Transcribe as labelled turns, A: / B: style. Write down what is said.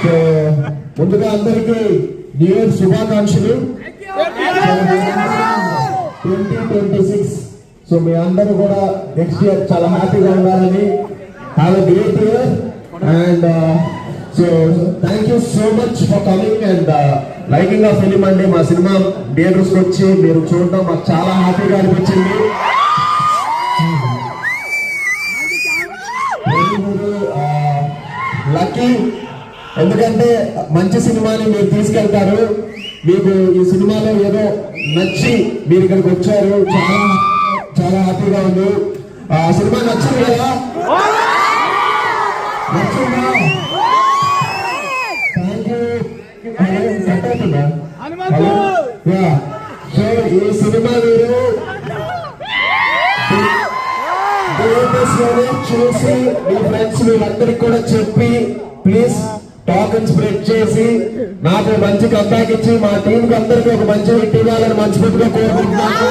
A: So ముందుగా అందరికీ new year శుభాకాంక్షలు. 2026 సో మీ అందరూ కూడా నెక్స్ట్ ఇయర్ చాలా హ్యాపీగా ఉండాలని. Have a great year and so thank you so much for coming and liking ఆ ఫిలిం అండి. మా సినిమా థియేటర్స్కి వచ్చి మీరు చూడడం మాకు చాలా హ్యాపీగా అనిపించింది. లక్కీ ఎందుకంటే మంచి సినిమాని మీరు తీసుకెళ్తారు. మీకు ఈ సినిమాలో ఏదో నచ్చి మీరు ఇక్కడికి వచ్చారు. చాలా చాలా హ్యాపీగా ఉంది. ఆ సినిమా నచ్చింది కదా? నచ్చిందా? Thank you. సో ఈ సినిమా మీరు చూసి మీ ఫ్రెండ్స్ వీళ్ళందరికి కూడా చెప్పి ప్లీజ్ టాక్ అండ్ స్ప్రెడ్ చేసి నాకు మంచి కంబ్యాక్ ఇచ్చి మా టీంకి అందరికీ ఒక మంచి హిట్ ఇవ్వాలని మనస్ఫూర్తిగా కోరుకుంటున్నాను.